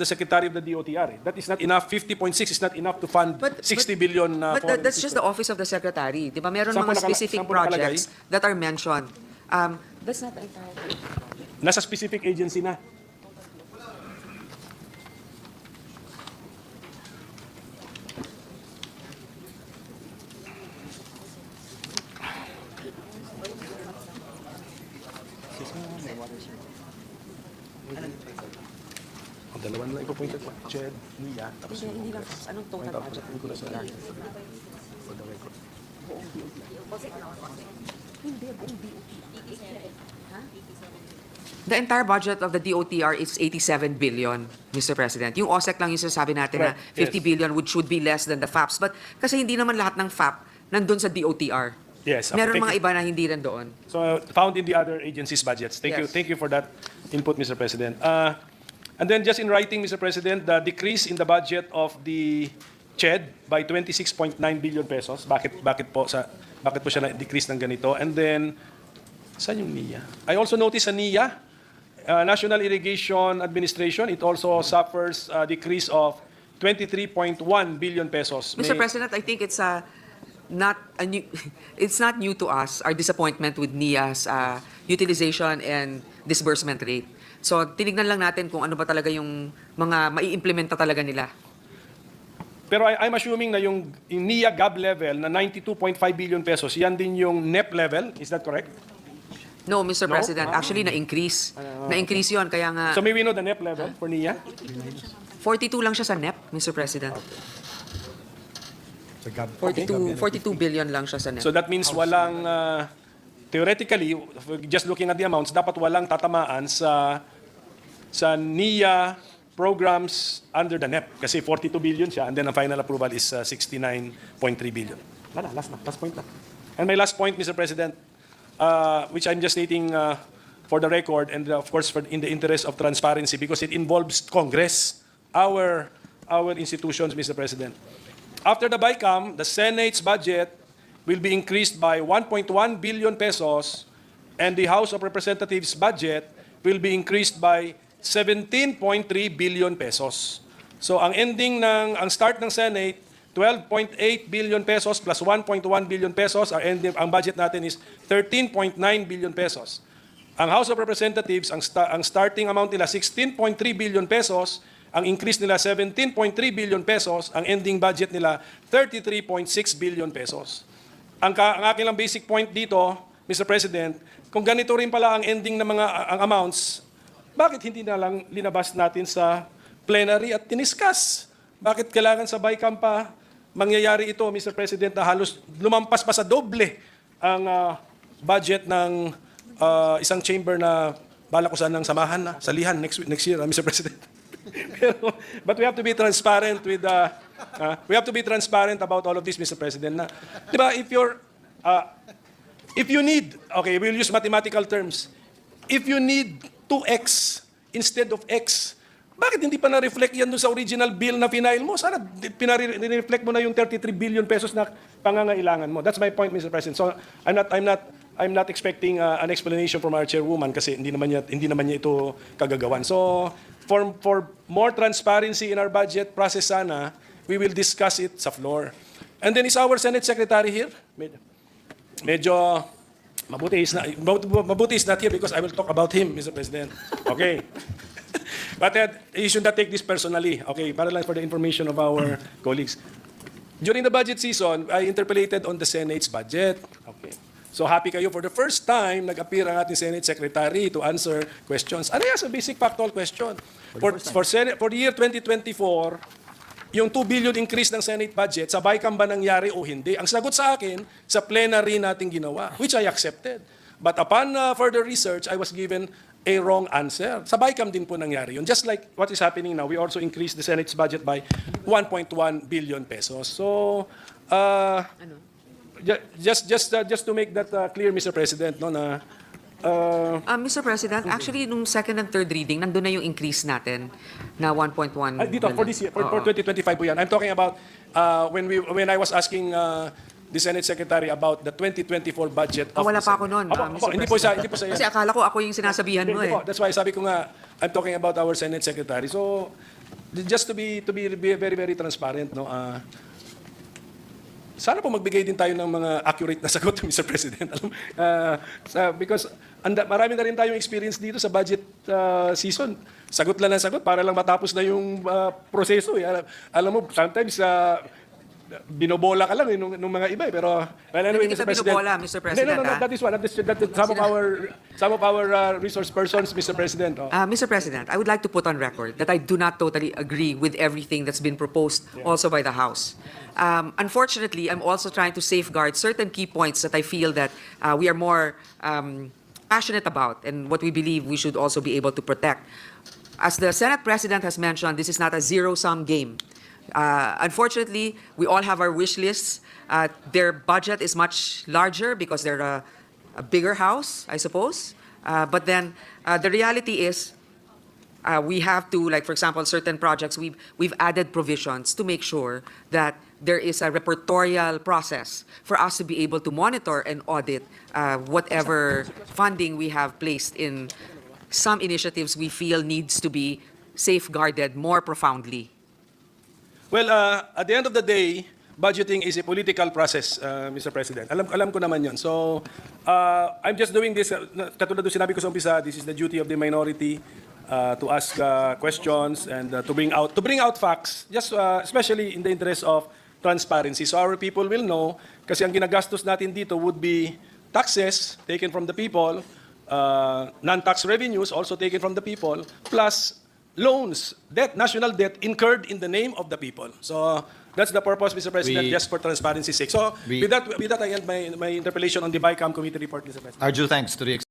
the Secretary of the DOTR. That is not enough. 50.6 is not enough to fund 60 billion. But that's just the office of the secretary. Di ba? Meron Saan po mga specific saan po nakalagay? projects that are mentioned. That's not the entire. Nasa specific agency na. Dalawa na lang ipupunta ko. Jed, Nia, tapos Hindi lang. Anong total budget? Hindi ko na sa for the record. The entire budget of the DOTR is 87 billion, Mr. President. Yung OSEC lang yung sinasabi natin na Correct, 50 billion which should be less than the FAPs. But kasi hindi naman lahat ng FAP nandun sa DOTR. Yes. Meron thank mga you. iba na hindi rin doon. So found in the other agencies' budgets. Thank you. Yes. Thank you for that input, Mr. President. And then just in writing, Mr. President, the decrease in the budget of the CHED by 26.9 billion pesos. Bakit po siya na-decrease ng ganito? And then saan yung NIA? I also noticed sa NIA, National Irrigation Administration, it also suffers a decrease of 23.1 billion pesos. Mr. President, I think it's not new to us, our disappointment with NIA's utilization and disbursement rate. So tinignan lang natin kung ano ba talaga yung mga mai-implementa talaga nila. Pero I'm assuming na yung NIA GAB level na 92.5 billion pesos, yan din yung NEP level. Is that correct? No, Mr. No? President, actually na-increase. Na-increase yun, kaya nga So may we know the NEP level for NIA? 42 lang siya sa NEP, Mr. President. 42 billion lang siya sa NEP. So that means walang, theoretically, just looking at the amounts, dapat walang tatamaan sa NIA programs under the NEP. Kasi 42 billion siya, and then ang final approval is 69.3 billion. Last point na. And my last point, Mr. President, which I'm just stating for the record, and of course in the interest of transparency, because it involves Congress, our institutions, Mr. President. After the BICAM, the Senate's budget will be increased by 1.1 billion pesos, and the House of Representatives' budget will be increased by 17.3 billion pesos. So ang start ng Senate, 12.8 billion pesos plus 1.1 billion pesos. Ang budget natin is 13.9 billion pesos. Ang House of Representatives, ang starting amount nila 16.3 billion pesos, ang increase nila 17.3 billion pesos, ang ending budget nila 33.6 billion pesos. Ang aking lang basic point dito, Mr. President, kung ganito rin pala ang ending ng ang amounts, bakit hindi na lang linabas natin sa plenary at tiniskas? Bakit kailangan sa BICAM pa mangyayari ito, Mr. President, na halos lumampas pa sa doble ang budget ng isang chamber na bala ko sanang samahan na, salihan next year, Mr. President. But we have to be transparent with we have to be transparent about all of this, Mr. President. Na, di ba, if you need, okay, we'll use mathematical terms. If you need 2x instead of x, bakit hindi pa na-reflect yan doon sa original bill na final mo? Sana pinare-reflect mo na yung 33 billion pesos na pangangailangan mo. That's my point, Mr. President. So I'm not expecting an explanation from our chairwoman kasi hindi naman niya ito kagagawan. So for more transparency in our budget process sana, we will discuss it sa floor. And then is our Senate Secretary here? Medyo mabuti is not here because I will talk about him, Mr. President. Okay. But you should not take this personally. Okay, para lang for the information of our colleagues. During the budget season, I interpolated on the Senate's budget. Okay. So happy kayo for the first time nag-appear ang ating Senate Secretary to answer questions. Ano yan? A basic factual question. For the year 2024, yung 2 billion increase ng Senate budget, sa BICAM ba nangyari o hindi? Ang sagot sa akin, sa plenary natin ginawa, which I accepted. But upon further research, I was given a wrong answer. Sa BICAM din po nangyari yun. Just like what is happening now, we also increased the Senate's budget by 1.1 billion pesos. So, just to make that clear, Mr. President, no, na Mr. President, actually, nung second and third reading, nandun na yung increase natin na 1.1 dito, for this year, for 2025 po yan. I'm talking about when I was asking the Senate Secretary about the 2024 budget of Wala the pa ako Senate. nun, Opo, Mr. hindi po President. sa yan. Kasi akala ko ako yung sinasabihan mo Hindi eh. po. That's why sabi ko nga, I'm talking about our Senate Secretary. So, just to be very, very transparent, no? Sana po magbigay din tayo ng mga accurate na sagot, Mr. President. Because marami na rin tayong experience dito sa budget season. Sagot lang ng sagot para lang matapos na yung proseso. Eh. Alam mo, sometimes binobola ka lang nung mga iba. Pero, well, anyway, Hindi Mr. kita President. binobola, Mr. President, No, that is one. That is some of our resource persons, Mr. President. Mr. President, I would like to put on record that I do not totally agree with everything that's been proposed also by the House. Unfortunately, I'm also trying to safeguard certain key points that I feel that we are more passionate about and what we believe we should also be able to protect. As the Senate President has mentioned, this is not a zero-sum game. Unfortunately, we all have our wish lists. Their budget is much larger because they're a bigger house, I suppose. But then the reality is we have to, like for example, certain projects, we've added provisions to make sure that there is a repertorial process for us to be able to monitor and audit whatever funding we have placed in some initiatives we feel needs to be safeguarded more profoundly. Well, at the end of the day, budgeting is a political process, Mr. President. Alam ko naman yun. So, I'm just doing this, katulad doon sinabi ko sa umpisa, this is the duty of the minority to ask questions and to bring out facts, just especially in the interest of transparency. So our people will know, kasi ang ginagastos natin dito would be taxes taken from the people, non-tax revenues also taken from the people, plus loans, debt, national debt incurred in the name of the people. So that's the purpose, Mr. President, just for transparency's sake. So with that I end my interpellation on the BICAM committee report, Mr. President. Our due thanks to the